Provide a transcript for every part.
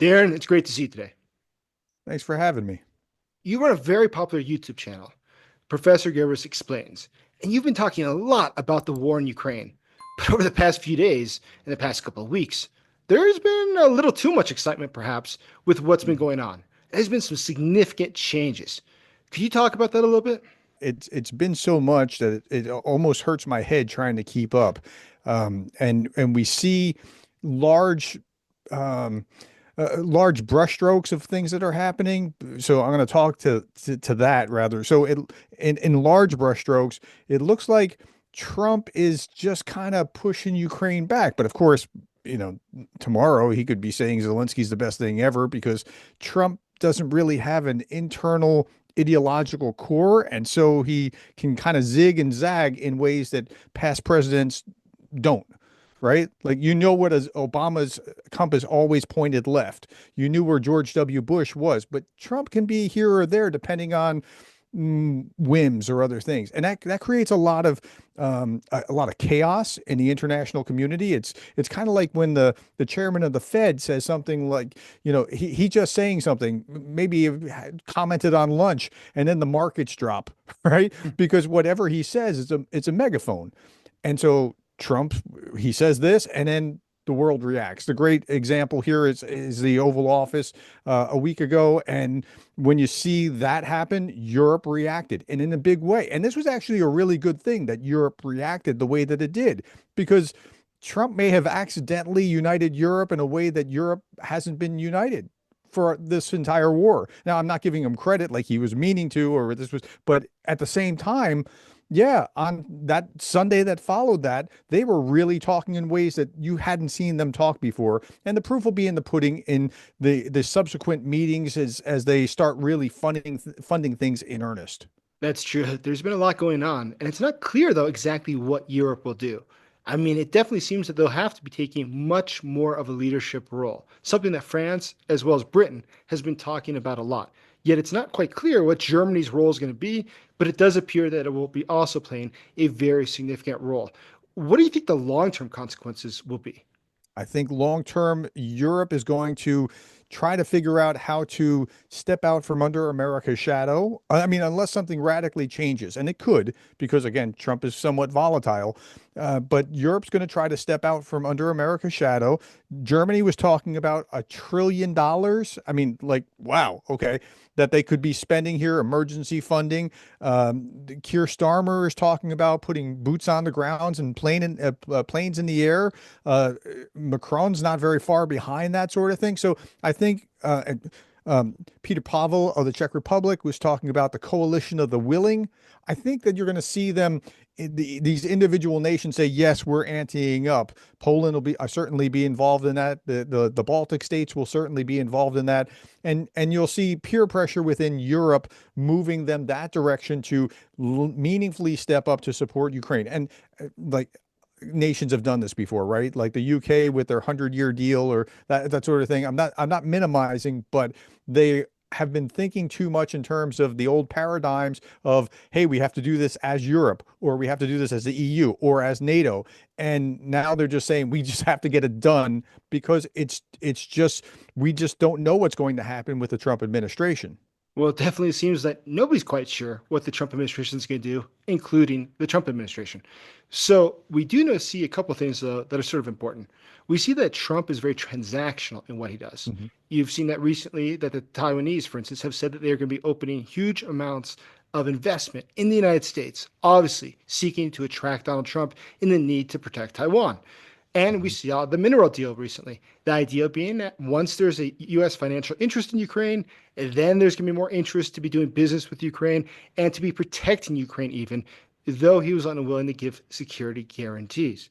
Darren, it's great to see you today. Thanks for having me. You run a very popular YouTube channel, Professor Gerdes Explains, and you've been talking a lot about the war in Ukraine. But over the past few days and the past couple of weeks, there's been a little too much excitement, perhaps, with what's been going on. There's been some significant changes. Could you talk about that a little bit? It's been so much that it almost hurts my head trying to keep up. And we see large um, large brushstrokes of things that are happening. So I'm going to talk to that rather. So in large brushstrokes, it looks like Trump is just kind of pushing Ukraine back. But of course, you know, tomorrow he could be saying Zelensky's the best thing ever because Trump doesn't really have an internal ideological core. And so he can kind of zig and zag in ways that past presidents don't. Right? Like, what is Obama's compass always pointed left. You knew where George W. Bush was, but Trump can be here or there depending on whims or other things. And that creates a lot of chaos in the international community. It's kind of like when the chairman of the Fed says something like, he just saying something, maybe commented on lunch, and then the markets drop, right? Because whatever he says is it's a megaphone. And so Trump, he says this, and then the world reacts. The great example here is the Oval Office a week ago, and when you see that happen, Europe reacted, and in a big way. And this was actually a really good thing that Europe reacted the way that it did, because Trump may have accidentally united Europe in a way that Europe hasn't been united for this entire war. Now, I'm not giving him credit like he was meaning to, or this was, but at the same time, yeah, on that Sunday that followed that, they were really talking in ways that you hadn't seen them talk before. And the proof will be in the pudding in the subsequent meetings as they start really funding things in earnest. That's true. There's been a lot going on, and it's not clear, though, exactly what Europe will do. I mean, it definitely seems that they'll have to be taking much more of a leadership role, something that France, as well as Britain, has been talking about a lot. Yet it's not quite clear what Germany's role is going to be, but it does appear that it will be also playing a very significant role. What do you think the long-term consequences will be? I think long term, Europe is going to try to figure out how to step out from under America's shadow. I mean, unless something radically changes, and it could, because again, Trump is somewhat volatile. But Europe's going to try to step out from under America's shadow. Germany was talking about $1 trillion. I mean, like, wow, okay, that they could be spending here, emergency funding. Keir Starmer is talking about putting boots on the grounds and planes in the air. Macron's not very far behind that sort of thing. So I think Peter Pavel of the Czech Republic was talking about the coalition of the willing. I think that you're going to see them, these individual nations say, yes, we're anteing up. Poland will be certainly be involved in that. The Baltic states will certainly be involved in that. And you'll see peer pressure within Europe moving them that direction to meaningfully step up to support Ukraine. And like, nations have done this before, right? Like the UK with their 100-year deal or that sort of thing. I'm not minimizing, but they have been thinking too much in terms of the old paradigms of, hey, we have to do this as Europe, or we have to do this as the EU or as NATO. And now they're just saying we just have to get it done because it's just we just don't know what's going to happen with the Trump administration. Well, it definitely seems that nobody's quite sure what the Trump administration is going to do, including the Trump administration. So we do know see a couple of things that are sort of important. We see that Trump is very transactional in what he does. Mhm. You've seen that recently that the Taiwanese, for instance, have said that they're going to be opening huge amounts of investment in the United States, obviously seeking to attract Donald Trump in the need to protect Taiwan. And we Mhm. saw the mineral deal recently. The idea being that once there's a U.S. financial interest in Ukraine, then there's going to be more interest to be doing business with Ukraine and to be protecting Ukraine, even though he was unwilling to give security guarantees.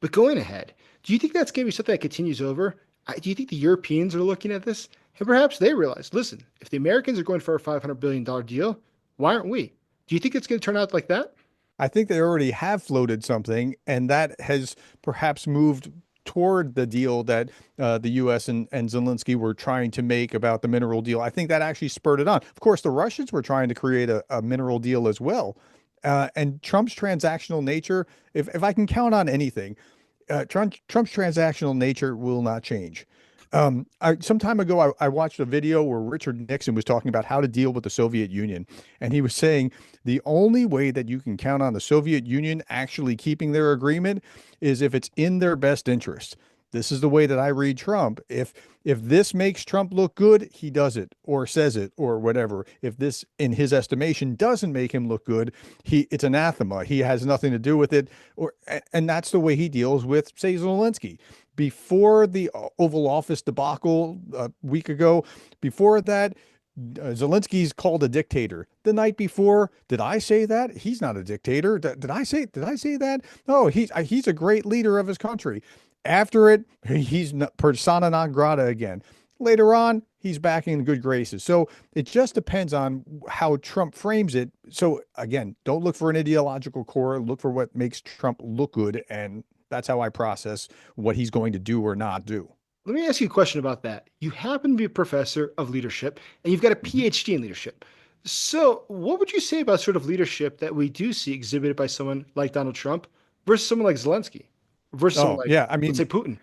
But going ahead, do you think that's going to be something that continues over? Do you think the Europeans are looking at this and perhaps they realize, listen, if the Americans are going for a $500 billion deal, why aren't we? Do you think it's going to turn out like that? I think they already have floated something, and that has perhaps moved toward the deal that the U.S. and Zelensky were trying to make about the mineral deal. I think that actually spurred it on. Of course, the Russians were trying to create a mineral deal as well. And Trump's transactional nature, if I can count on anything, Trump's transactional nature will not change. Some time ago, I watched a video where Richard Nixon was talking about how to deal with the Soviet Union. And he was saying the only way that you can count on the Soviet Union actually keeping their agreement is if it's in their best interest. This is the way that I read Trump. If this makes Trump look good, he does it or says it or whatever. If this, in his estimation, doesn't make him look good, it's anathema. He has nothing to do with it. And that's the way he deals with, say, Zelensky before the Oval Office debacle a week ago. Before that, Zelensky's called a dictator. The night before, did I say that? He's not a dictator. Did I say that? No, he's a great leader of his country. After it, he's persona non grata again. Later on, he's back in good graces. So it just depends on how Trump frames it. So again, don't look for an ideological core. Look for what makes Trump look good, and that's how I process what he's going to do or not do. Let me ask you a question about that. You happen to be a professor of leadership and you've got a Mhm. PhD in leadership. So, what would you say about sort of leadership that we do see exhibited by someone like Donald Trump versus someone like Zelensky versus someone Oh, like, yeah. I let's say, mean, Putin?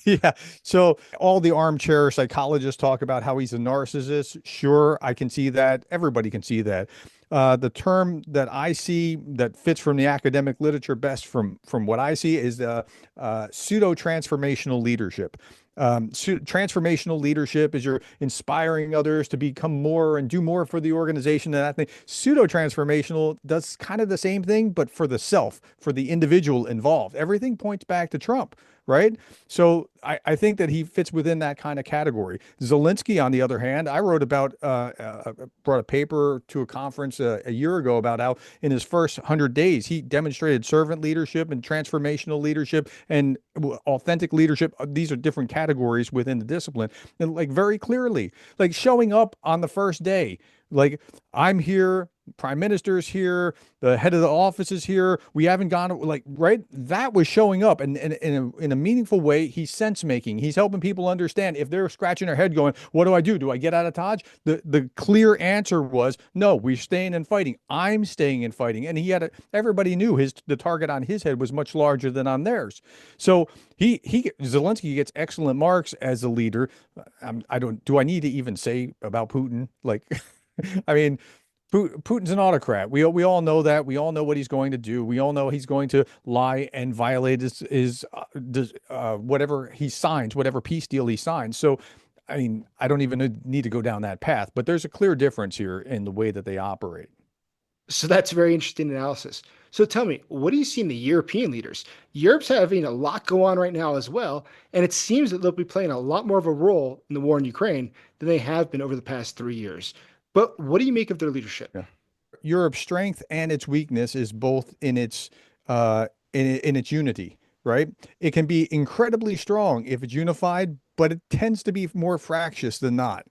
yeah. So all the armchair psychologists talk about how he's a narcissist. Sure, I can see that. Everybody can see that. The term that I see that fits from the academic literature best from what I see is pseudo transformational leadership. Transformational leadership is you're inspiring others to become more and do more for the organization and that thing. Pseudo transformational does kind of the same thing, but for the self, for the individual involved. Everything points back to Trump, right? So I think that he fits within that kind of category. Zelensky, on the other hand, I wrote about, brought a paper to a conference a year ago about how in his first 100 days, he demonstrated servant leadership and transformational leadership and authentic leadership. These are different categories within the discipline. And like very clearly, like showing up on the first day, like I'm here, prime minister's here, the head of the office is here. We haven't gone like right. That was showing up, and in a meaningful way. He's sense making. He's helping people understand if they're scratching their head, going, "What do I do? Do I get out of Dodge?" The clear answer was no. We're staying and fighting. I'm staying and fighting, and he had everybody knew the target on his head was much larger than on theirs. So he Zelensky gets excellent marks as a leader. I don't. Do I need to even say about Putin? Like, I mean, Putin's an autocrat. We all know that. We all know what he's going to do. We all know he's going to lie and violate whatever he signs, whatever peace deal he signs. So, I mean, I don't even need to go down that path. But there's a clear difference here in the way that they operate. So that's very interesting analysis. So tell me, what do you see in the European leaders? Europe's having a lot go on right now as well, and it seems that they'll be playing a lot more of a role in the war in Ukraine than they have been over the past 3 years. But what do you make of their leadership? Yeah. Europe's strength and its weakness is both in in its unity, right? It can be incredibly strong if it's unified, but it tends to be more fractious than not.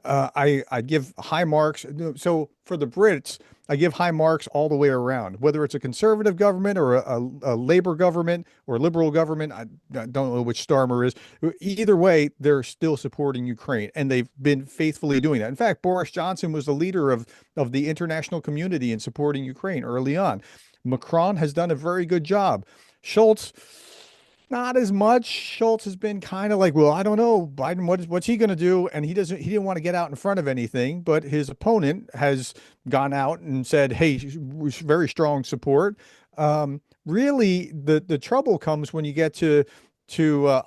I give high marks. So for the Brits, I give high marks all the way around, whether it's a conservative government or a Labor government or liberal government. I don't know which Starmer is. Either way, they're still supporting Ukraine, and they've been faithfully doing that. In fact, Boris Johnson was the leader of the international community in supporting Ukraine early on. Macron has done a very good job. Schultz, not as much. Schultz has been kind of like, well, I don't know, Biden, what's he going to do? And he didn't want to get out in front of anything, but his opponent has gone out and said, hey, very strong support. Really, the trouble comes when you get to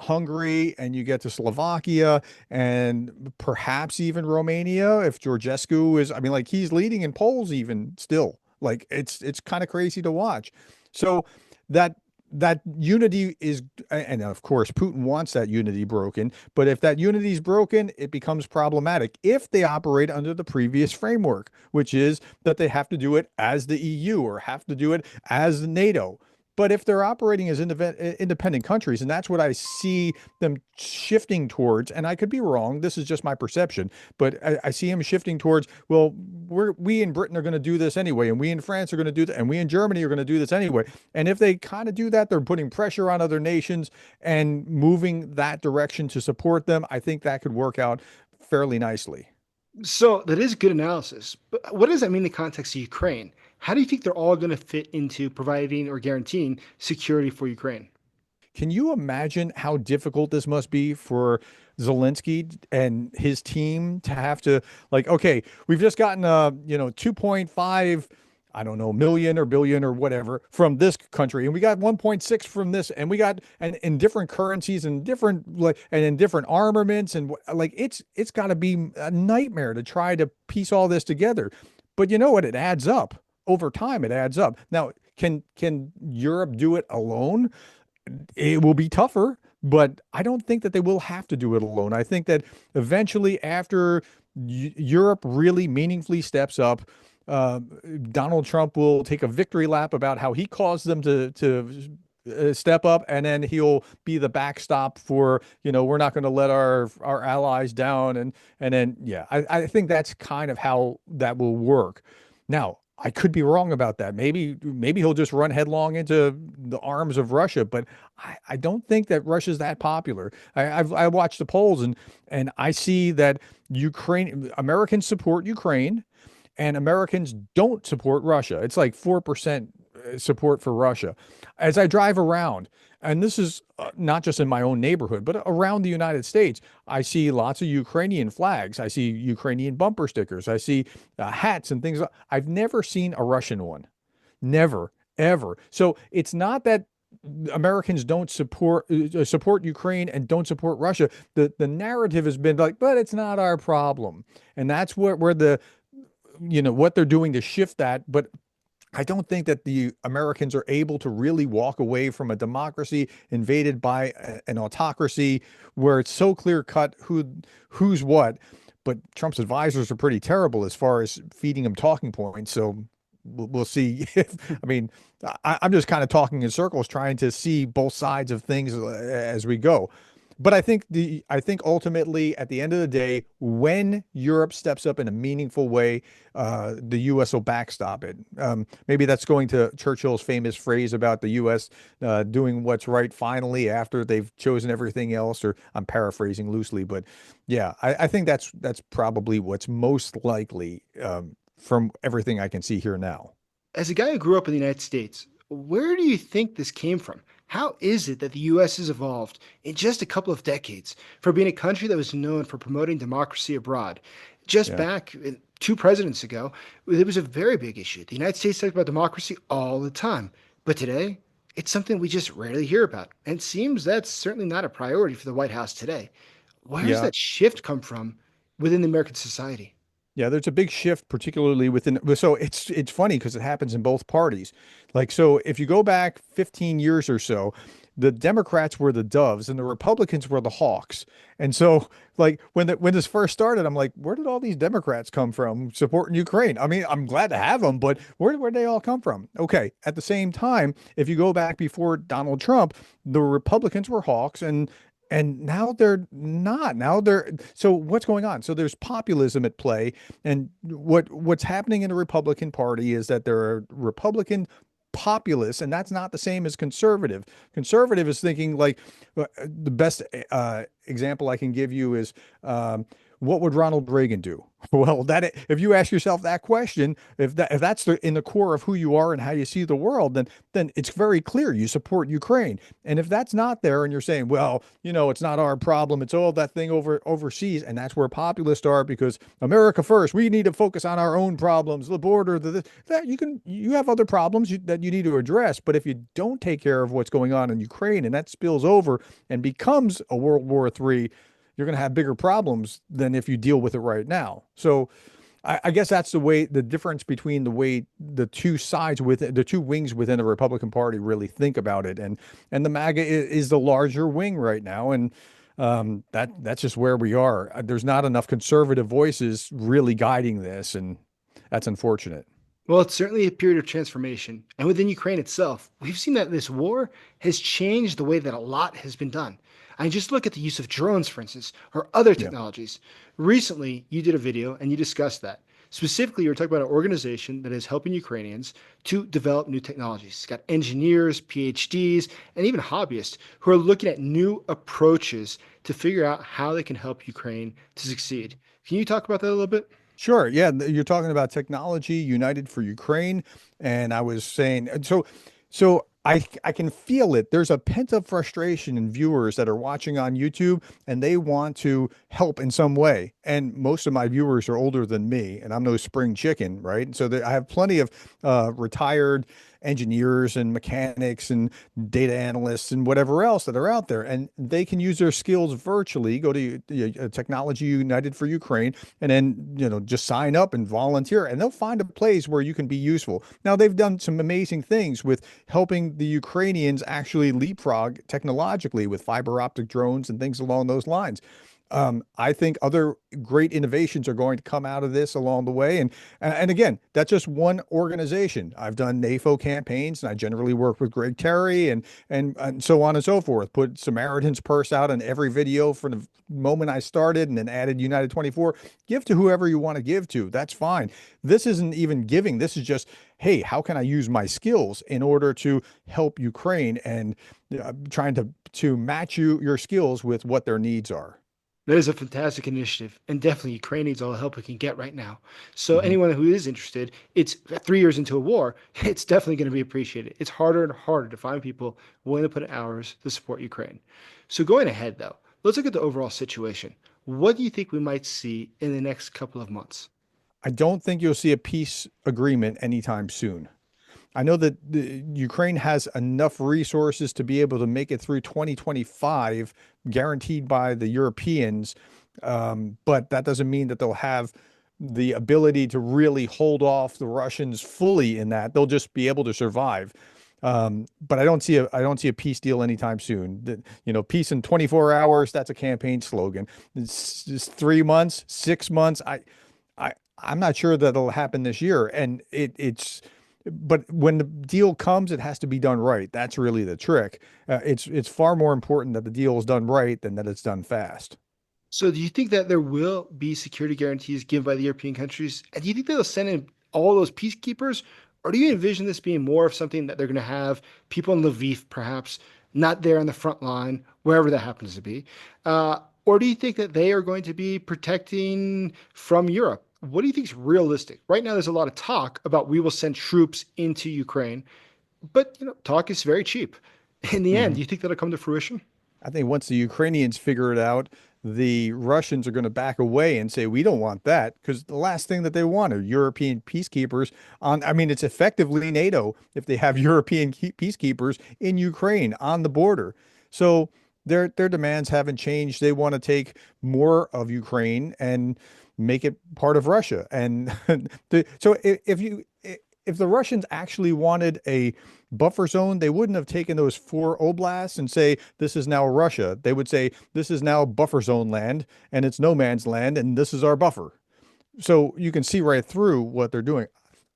Hungary and you get to Slovakia and perhaps even Romania. If Georgescu is, I mean, like he's leading in polls even still. Like it's kind of crazy to watch. So that that unity is, and of course, Putin wants that unity broken. But if that unity is broken, it becomes problematic if they operate under the previous framework, which is that they have to do it as the EU or have to do it as NATO. But if they're operating as independent countries, and that's what I see them shifting towards, and I could be wrong, this is just my perception, but I see them shifting towards, well, we in Britain are going to do this anyway, and we in France are going to do that, and we in Germany are going to do this anyway. And if they kind of do that, they're putting pressure on other nations and moving that direction to support them. I think that could work out fairly nicely. So that is good analysis. But what does that mean in the context of Ukraine? How do you think they're all going to fit into providing or guaranteeing security for Ukraine? Can you imagine how difficult this must be for Zelensky and his team to have to like, okay, we've just gotten 2.5, I don't know, million or billion or whatever from this country, and we got 1.6 from this, and we got and in different currencies and different like and in different armaments and like it's got to be a nightmare to try to piece all this together. But you know what? It adds up over time. It adds up. Now, can Europe do it alone? It will be tougher, but I don't think that they will have to do it alone. I think that eventually, after Europe really meaningfully steps up, uh, Donald Trump will take a victory lap about how he caused them to step up, and then he'll be the backstop for, we're not going to let our allies down, and then yeah, I think that's kind of how that will work. Now, I could be wrong about that. Maybe he'll just run headlong into the arms of Russia, but I don't think that Russia's that popular. I watched the polls, and I see that Americans support Ukraine and Americans don't support Russia. It's like 4% support for Russia. As I drive around, and this is not just in my own neighborhood, but around the United States, I see lots of Ukrainian flags. I see Ukrainian bumper stickers. I see hats and things. I've never seen a Russian one. Never, ever. So it's not that Americans don't support Ukraine and don't support Russia. The narrative has been like, but it's not our problem, and that's where the what they're doing to shift that. But I don't think that the Americans are able to really walk away from a democracy invaded by an autocracy where it's so clear cut who's what. But Trump's advisors are pretty terrible as far as feeding him talking points. So we'll see if, I mean, I'm just kind of talking in circles, trying to see both sides of things as we go. But I think ultimately, at the end of the day, when Europe steps up in a meaningful way, the U.S. will backstop it. Maybe that's going to Churchill's famous phrase about the U.S. Doing what's right finally after they've chosen everything else. Or I'm paraphrasing loosely, but yeah, I think that's probably what's most likely from everything I can see here now. As a guy who grew up in the United States, where do you think this came from? How is it that the US has evolved in just a couple of decades from being a country that was known for promoting democracy abroad? Just Yeah. back two presidents ago, it was a very big issue. The United States talked about democracy all the time. But today, it's something we just rarely hear about. And it seems that's certainly not a priority for the White House today. Where does Yeah. that shift come from within the American society? Yeah, there's a big shift, particularly within. So it's funny because it happens in both parties. Like, so if you go back 15 years or so, the Democrats were the doves and the Republicans were the hawks. And so, like when this first started, I'm like, where did all these Democrats come from supporting Ukraine? I mean, I'm glad to have them, but where did they all come from? Okay. At the same time, if you go back before Donald Trump, the Republicans were hawks and now they're not. Now they're so what's going on? So there's populism at play, and what's happening in the Republican Party is that there are Republican populists, and that's not the same as conservative. Conservative is thinking like the best example I can give you is what would Ronald Reagan do? Well, that if you ask yourself that question, if that's in the core of who you are and how you see the world, then it's very clear you support Ukraine. And if that's not there, and you're saying, well, it's not our problem, it's all that thing overseas, and that's where populists are because America first. We need to focus on our own problems, the border, that you have other problems that you need to address. But if you don't take care of what's going on in Ukraine and that spills over and becomes a World War III, you're going to have bigger problems than if you deal with it right now. So I guess that's the difference between the way the two sides the two wings within the Republican Party really think about it. And the MAGA is the larger wing right now. And that's just where we are. There's not enough conservative voices really guiding this. And that's unfortunate. Well, it's certainly a period of transformation. And within Ukraine itself, we've seen that this war has changed the way that a lot has been done. I mean, just look at the use of drones, for instance, or other Yeah. technologies. Recently, you did a video and you discussed that. Specifically, you were talking about an organization that is helping Ukrainians to develop new technologies. It's got engineers, PhDs, and even hobbyists who are looking at new approaches to figure out how they can help Ukraine to succeed. Can you talk about that a little bit? Sure. Yeah. You're talking about technology united for Ukraine. And I was saying, so I can feel it. There's a pent-up frustration in viewers that are watching on YouTube and they want to help in some way. And most of my viewers are older than me, and I'm no spring chicken, right? So I have plenty of retired engineers and mechanics and data analysts and whatever else that are out there, and they can use their skills virtually. Go to Technology United for Ukraine, and then just sign up and volunteer, and they'll find a place where you can be useful. Now they've done some amazing things with helping the Ukrainians actually leapfrog technologically with fiber optic drones and things along those lines. I think other great innovations are going to come out of this along the way. And again, that's just one organization. I've done NAFO campaigns, and I generally work with Greg Terry and so on and so forth. Put Samaritan's Purse out in every video from the moment I started, and then added United 24. Give to whoever you want to give to. That's fine. This isn't even giving. This is just, hey, how can I use my skills in order to help Ukraine, and trying to match your skills with what their needs are. That is a fantastic initiative, and definitely Ukraine needs all the help it can get right now. So Mhm. anyone who is interested, it's 3 years into a war, it's definitely going to be appreciated. It's harder and harder to find people willing to put in hours to support Ukraine. So going ahead, though, let's look at the overall situation. What do you think we might see in the next couple of months? I don't think you'll see a peace agreement anytime soon. I know that Ukraine has enough resources to be able to make it through 2025, guaranteed by the Europeans, but that doesn't mean that they'll have the ability to really hold off the Russians fully in that. They'll just be able to survive. But I don't see a peace deal anytime soon. Peace in 24 hours, that's a campaign slogan. It's just 3 months, 6 months. I'm not sure that it'll happen this year. And but when the deal comes, it has to be done right. That's really the trick. It's far more important that the deal is done right than that it's done fast. So do you think that there will be security guarantees given by the European countries? And do you think they'll send in all those peacekeepers? Or do you envision this being more of something that they're going to have people in Lviv, perhaps, not there on the front line, wherever that happens to be? Or do you think that they are going to be protecting from Europe? What do you think is realistic? Right now, there's a lot of talk about we will send troops into Ukraine, but talk is very cheap. In the end, Mhm. do you think that'll come to fruition? I think once the Ukrainians figure it out, the Russians are going to back away and say, we don't want that, because the last thing that they want are European peacekeepers on. I mean, it's effectively NATO if they have European peacekeepers in Ukraine on the border. So their demands haven't changed. They want to take more of Ukraine and make it part of Russia. And so if the Russians actually wanted a buffer zone, they wouldn't have taken those four oblasts and say, this is now Russia. They would say, this is now buffer zone land and it's no man's land and this is our buffer. So you can see right through what they're doing.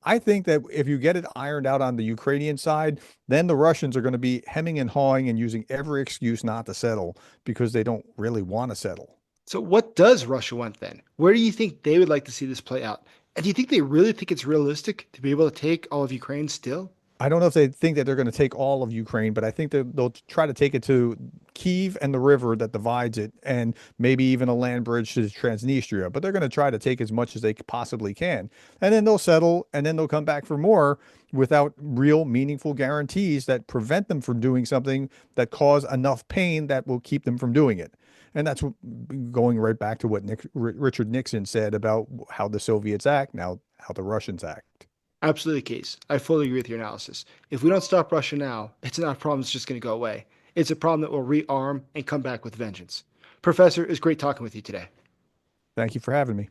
I think that if you get it ironed out on the Ukrainian side, then the Russians are going to be hemming and hawing and using every excuse not to settle because they don't really want to settle. So, what does Russia want then? Where do you think they would like to see this play out? And do you think they really think it's realistic to be able to take all of Ukraine still? I don't know if they think that they're going to take all of Ukraine, but I think that they'll try to take it to Kyiv and the river that divides it, and maybe even a land bridge to Transnistria. But they're going to try to take as much as they possibly can. And then they'll settle, and then they'll come back for more without real meaningful guarantees that prevent them from doing something that cause enough pain that will keep them from doing it. And that's going right back to what Richard Nixon said about how the Soviets act, now how the Russians act. Absolutely the case. I fully agree with your analysis. If we don't stop Russia now, it's not a problem that's just going to go away. It's a problem that will rearm and come back with vengeance. Professor, it's great talking with you today. Thank you for having me.